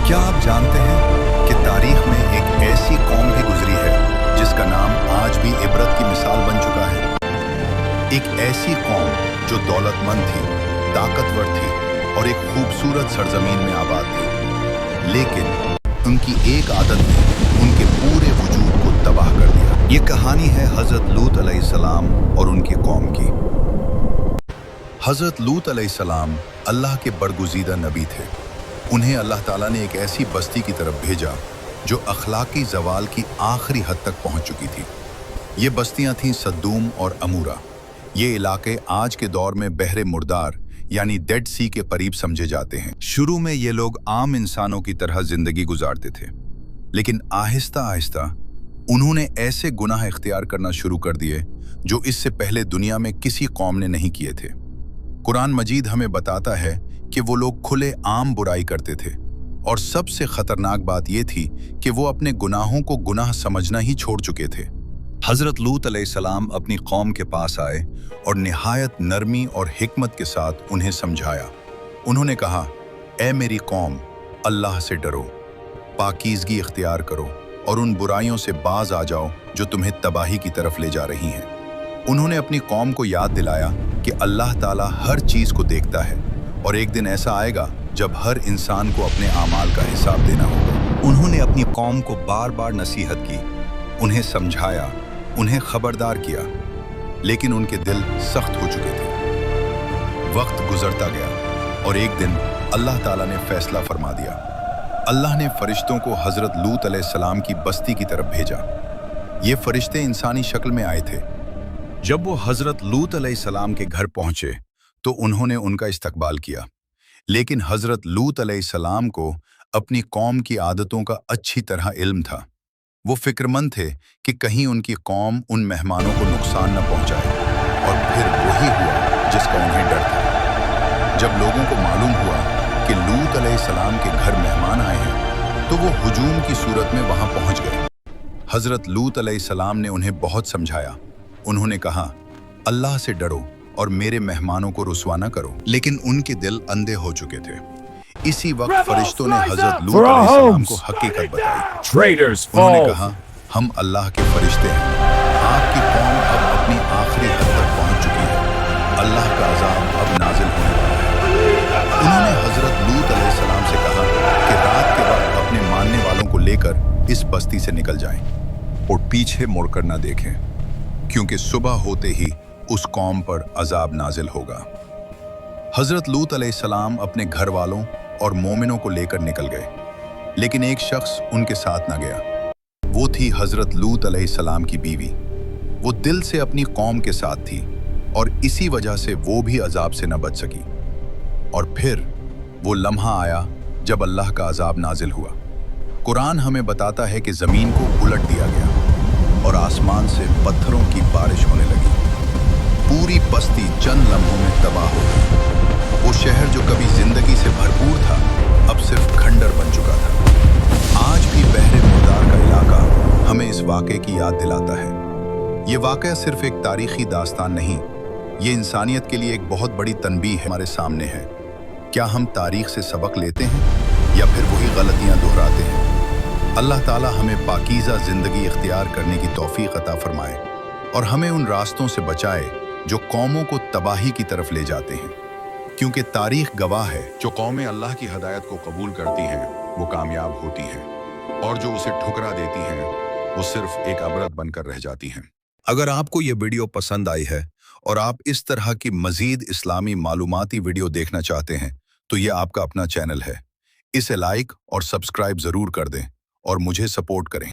क्या आप जानते हैं कि तारीख में एक ऐसी कौम भी गुजरी है जिसका नाम आज भी इबरत की मिसाल बन चुका है। एक ऐसी कौम जो दौलतमंद थी, ताकतवर थी और एक खूबसूरत सरजमीन में आबाद थी, लेकिन उनकी एक आदत ने उनके पूरे वजूद को तबाह कर दिया। ये कहानी है हज़रत लूत अलैहिस्सलाम और उनकी कौम की। हज़रत लूत अलैहिस्सलाम अल्लाह के बरगुज़ीदा नबी थे। उन्हें अल्लाह ताला ने एक ऐसी बस्ती की तरफ भेजा जो अखलाकी ज़वाल की आखिरी हद तक पहुंच चुकी थी। ये बस्तियां थीं सद्दूम और अमूरा। ये इलाके आज के दौर में बहरे मुर्दार यानी डेड सी के करीब समझे जाते हैं। शुरू में ये लोग आम इंसानों की तरह जिंदगी गुजारते थे, लेकिन आहिस्ता आहिस्ता उन्होंने ऐसे गुनाह इख्तियार करना शुरू कर दिए जो इससे पहले दुनिया में किसी कौम ने नहीं किए थे। कुरान मजीद हमें बताता है कि वो लोग खुले आम बुराई करते थे, और सबसे खतरनाक बात ये थी कि वो अपने गुनाहों को गुनाह समझना ही छोड़ चुके थे। हज़रत लूत अलैहिस्सलाम अपनी कौम के पास आए और निहायत नरमी और हिकमत के साथ उन्हें समझाया। उन्होंने कहा, ऐ मेरी कौम, अल्लाह से डरो, पाकीज़गी इख्तियार करो और उन बुराइयों से बाज आ जाओ जो तुम्हें तबाही की तरफ ले जा रही हैं। उन्होंने अपनी कौम को याद दिलाया कि अल्लाह ताला हर चीज़ को देखता है और एक दिन ऐसा आएगा जब हर इंसान को अपने आमाल का हिसाब देना होगा। उन्होंने अपनी कौम को बार बार नसीहत की, उन्हें समझाया, उन्हें खबरदार किया, लेकिन उनके दिल सख्त हो चुके थे। वक्त गुजरता गया और एक दिन अल्लाह ताला ने फैसला फरमा दिया। अल्लाह ने फरिश्तों को हज़रत लूत अलैहिस्सलाम की बस्ती की तरफ भेजा। ये फरिश्ते इंसानी शक्ल में आए थे। जब वो हज़रत लूत अलैहिस्सलाम के घर पहुंचे तो उन्होंने उनका इस्तकबाल किया, लेकिन हज़रत लूत अलैहिस्सलाम को अपनी कौम की आदतों का अच्छी तरह इल्म था। वो फिक्रमंद थे कि कहीं उनकी कौम उन मेहमानों को नुकसान न पहुंचाए, और फिर वही हुआ जिसका उन्हें डर था। जब लोगों को मालूम हुआ कि लूत अलैहिस्सलाम के घर मेहमान आए हैं तो वो हुजूम की सूरत में वहां पहुंच गए। हज़रत लूत अलैहिस्सलाम ने उन्हें बहुत समझाया। उन्होंने कहा, अल्लाह से डरो और मेरे मेहमानों को रुसवा न करो, लेकिन उनके दिल अंधे हो चुके थे। इसी वक्त फरिश्तों ने हज़रत लूत अलैहिस्सलाम को हकीकत बताई। उन्होंने कहा, हम अल्लाह के फरिश्ते हैं, आपकी कौम अब अपनी आखिरी हद तक पहुंच चुकी है, अल्लाह का अज़ाब अब नाजिल होने वाला है। उन्होंने हज़रत लूत अलैहिस्सलाम से कहा कि रात के वक्त अपने मानने वालों को लेकर इस बस्ती से निकल जाएं और पीछे मुड़कर न देखें, क्योंकि सुबह होते ही उस कौम पर अजाब नाजिल होगा। हज़रत लूत अलैहिस्सलाम अपने घर वालों और मोमिनों को लेकर निकल गए, लेकिन एक शख्स उनके साथ न गया। वो थी हज़रत लूत अलैहिस्सलाम की बीवी। वो दिल से अपनी कौम के साथ थी और इसी वजह से वो भी अजाब से न बच सकी। और फिर वो लम्हा आया जब अल्लाह का अजाब नाजिल हुआ। कुरान हमें बताता है कि ज़मीन को उलट दिया गया और आसमान से पत्थरों की बारिश होने लगी। पूरी बस्ती चंद लम्हों में तबाह हो गई। वो शहर जो कभी जिंदगी से भरपूर था अब सिर्फ खंडर बन चुका था। आज भी बहरे मुर्दार का इलाका हमें इस वाक़े की याद दिलाता है। ये वाक़या सिर्फ एक तारीखी दास्तान नहीं, ये इंसानियत के लिए एक बहुत बड़ी तनबीह हमारे सामने है। क्या हम तारीख से सबक लेते हैं या फिर वही गलतियां दोहराते हैं? अल्लाह ताला हमें पाकीज़ा ज़िंदगी इख्तियार करने की तौफीक अता फरमाए और हमें उन रास्तों से बचाए जो कौमों को तबाही की तरफ ले जाते हैं, क्योंकि तारीख गवाह है, जो कौमें अल्लाह की हदायत को कबूल करती हैं वो कामयाब होती हैं, और जो उसे ठुकरा देती हैं वो सिर्फ एक अबरत बनकर रह जाती हैं। अगर आपको ये वीडियो पसंद आई है और आप इस तरह की मज़ीद इस्लामी मालूमाती वीडियो देखना चाहते हैं तो ये आपका अपना चैनल है। इसे लाइक और सब्सक्राइब ज़रूर कर दें और मुझे सपोर्ट करें।